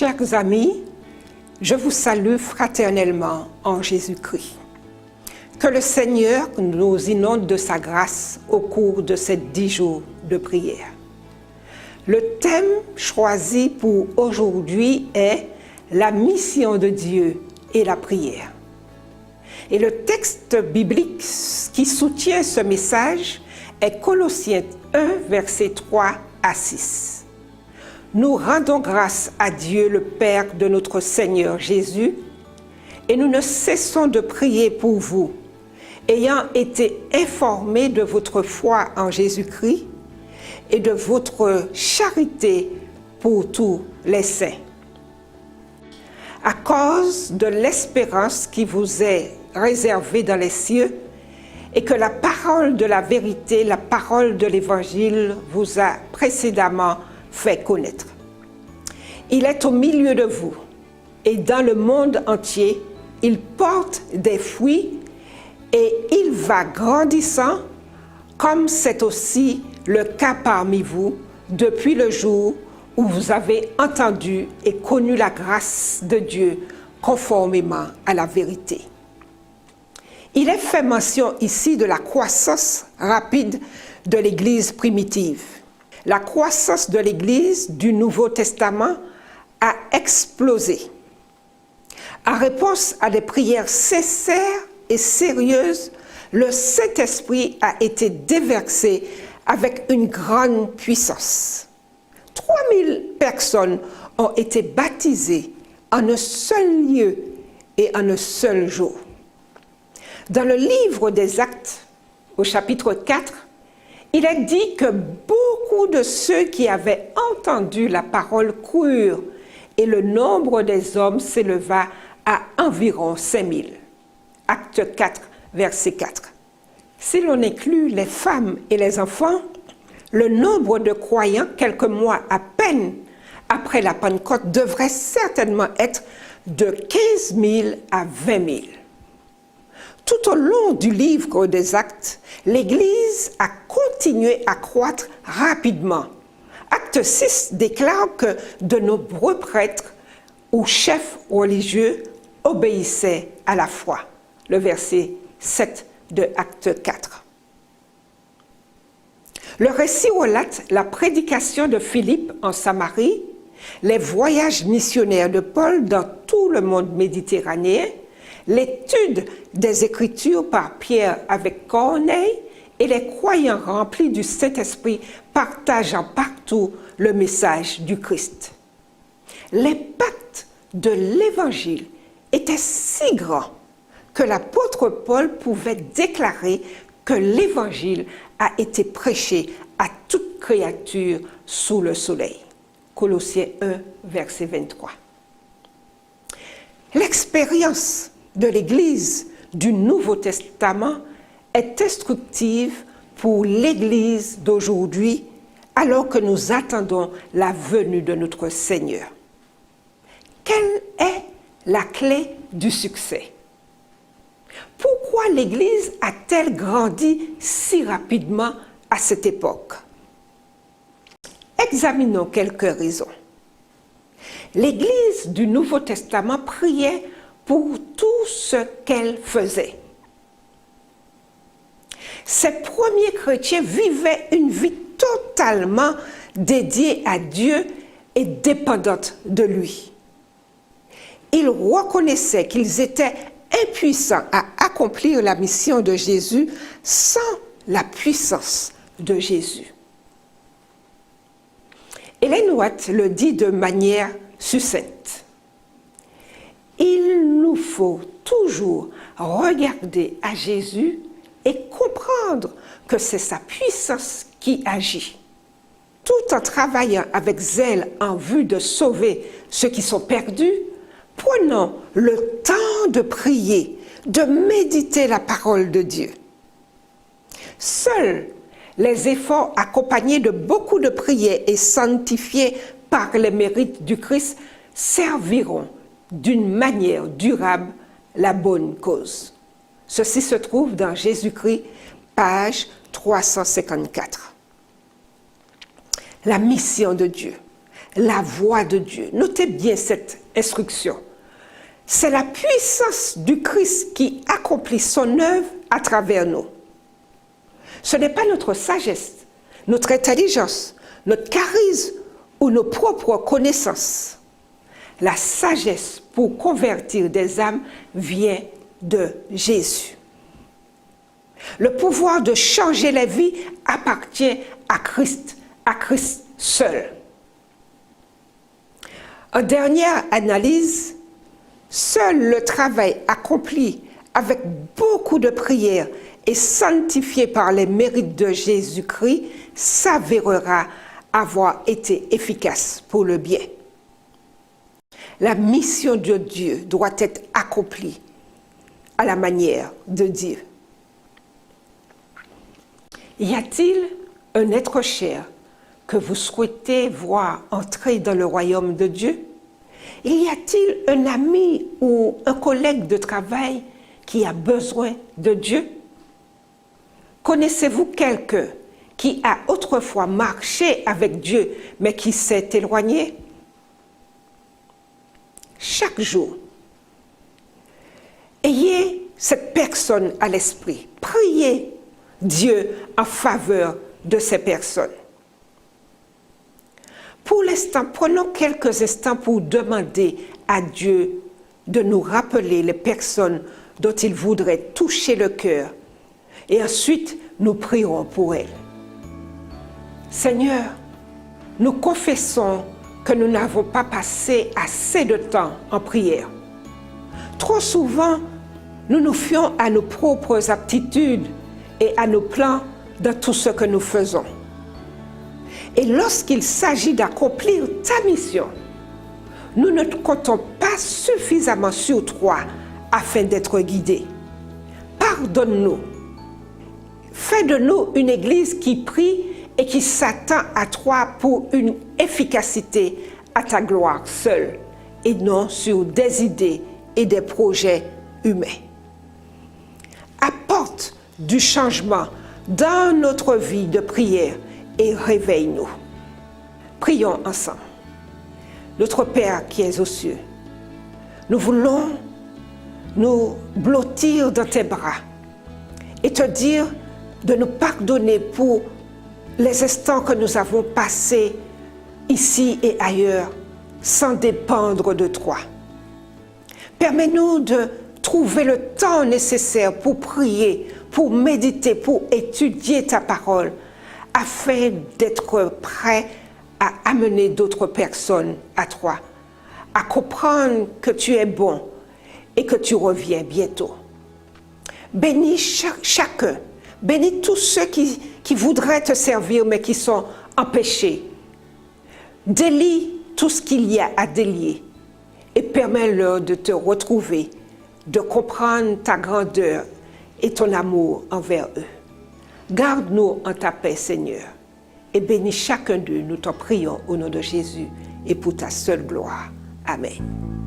Chers amis, je vous salue fraternellement en Jésus-Christ. Que le Seigneur nous inonde de sa grâce au cours de ces 10 jours de prière. Le thème choisi pour aujourd'hui est la mission de Dieu et la prière. Et le texte biblique qui soutient ce message est Colossiens 1, versets 3 à 6. Nous rendons grâce à Dieu, le Père de notre Seigneur Jésus, et nous ne cessons de prier pour vous, ayant été informés de votre foi en Jésus-Christ et de votre charité pour tous les saints. À cause de l'espérance qui vous est réservée dans les cieux, et que la parole de la vérité, la parole de l'Évangile vous a précédemment fait connaître. Il est au milieu de vous et dans le monde entier, il porte des fruits et il va grandissant, comme c'est aussi le cas parmi vous depuis le jour où vous avez entendu et connu la grâce de Dieu conformément à la vérité. Il est fait mention ici de la croissance rapide de l'Église primitive. La croissance de l'Église du Nouveau Testament a explosé. En réponse à des prières sincères et sérieuses, le Saint-Esprit a été déversé avec une grande puissance. 3000 personnes ont été baptisées en un seul lieu et en un seul jour. Dans le livre des Actes, au chapitre 4, il est dit que beaucoup de ceux qui avaient entendu la parole crurent et le nombre des hommes s'éleva à environ 5000. Acte 4, verset 4. Si l'on inclut les femmes et les enfants, le nombre de croyants quelques mois à peine après la Pentecôte devrait certainement être de 15 000 à 20 000. Tout au long du livre des Actes, l'Église a continué à croître rapidement. Acte 6 déclare que de nombreux prêtres ou chefs religieux obéissaient à la foi. Le verset 7 de Acte 4. Le récit relate la prédication de Philippe en Samarie, les voyages missionnaires de Paul dans tout le monde méditerranéen, l'étude des Écritures par Pierre avec Corneille et les croyants remplis du Saint-Esprit partageant partout le message du Christ. L'impact de l'Évangile était si grand que l'apôtre Paul pouvait déclarer que l'Évangile a été prêché à toute créature sous le soleil. Colossiens 1, verset 23. L'expérience de l'Église du Nouveau Testament est instructive pour l'Église d'aujourd'hui alors que nous attendons la venue de notre Seigneur. Quelle est la clé du succès? Pourquoi l'Église a-t-elle grandi si rapidement à cette époque? Examinons quelques raisons. L'Église du Nouveau Testament priait pour tout ce qu'elle faisait. Ces premiers chrétiens vivaient une vie totalement dédiée à Dieu et dépendante de lui. Ils reconnaissaient qu'ils étaient impuissants à accomplir la mission de Jésus sans la puissance de Jésus. Ellen White le dit de manière succincte. Il nous faut toujours regarder à Jésus et comprendre que c'est sa puissance qui agit. Tout en travaillant avec zèle en vue de sauver ceux qui sont perdus, prenons le temps de prier, de méditer la parole de Dieu. Seuls les efforts accompagnés de beaucoup de prières et sanctifiés par les mérites du Christ serviront d'une manière durable la bonne cause. Ceci se trouve dans Jésus-Christ, page 354. La mission de Dieu, la voix de Dieu. Notez bien cette instruction. C'est la puissance du Christ qui accomplit son œuvre à travers nous. Ce n'est pas notre sagesse, notre intelligence, notre charisme ou nos propres connaissances. La sagesse pour convertir des âmes vient de Jésus. Le pouvoir de changer la vie appartient à Christ seul. En dernière analyse, seul le travail accompli avec beaucoup de prières et sanctifié par les mérites de Jésus-Christ s'avérera avoir été efficace pour le bien. La mission de Dieu doit être accomplie à la manière de Dieu. Y a-t-il un être cher que vous souhaitez voir entrer dans le royaume de Dieu? Y a-t-il un ami ou un collègue de travail qui a besoin de Dieu? Connaissez-vous quelqu'un qui a autrefois marché avec Dieu, mais qui s'est éloigné? Chaque jour, ayez cette personne à l'esprit. Priez Dieu en faveur de ces personnes. Pour l'instant, prenons quelques instants pour demander à Dieu de nous rappeler les personnes dont il voudrait toucher le cœur. Et ensuite, nous prierons pour elles. Seigneur, nous confessons que nous n'avons pas passé assez de temps en prière. Trop souvent, nous nous fions à nos propres aptitudes et à nos plans dans tout ce que nous faisons. Et lorsqu'il s'agit d'accomplir ta mission, nous ne comptons pas suffisamment sur toi afin d'être guidés. Pardonne-nous. Fais de nous une église qui prie et qui s'attend à toi pour une efficacité à ta gloire seule et non sur des idées et des projets humains. Apporte du changement dans notre vie de prière et réveille-nous. Prions ensemble. Notre Père qui es aux cieux, nous voulons nous blottir dans tes bras et te dire de nous pardonner pour les instants que nous avons passés ici et ailleurs sans dépendre de toi. Permets-nous de trouver le temps nécessaire pour prier, pour méditer, pour étudier ta parole, afin d'être prêt à amener d'autres personnes à toi, à comprendre que tu es bon et que tu reviens bientôt. Bénis chacun, bénis tous ceux qui voudraient te servir mais qui sont empêchés. Délie tout ce qu'il y a à délier et permets-leur de te retrouver, de comprendre ta grandeur et ton amour envers eux. Garde-nous en ta paix, Seigneur, et bénis chacun d'eux, nous t'en prions au nom de Jésus et pour ta seule gloire. Amen.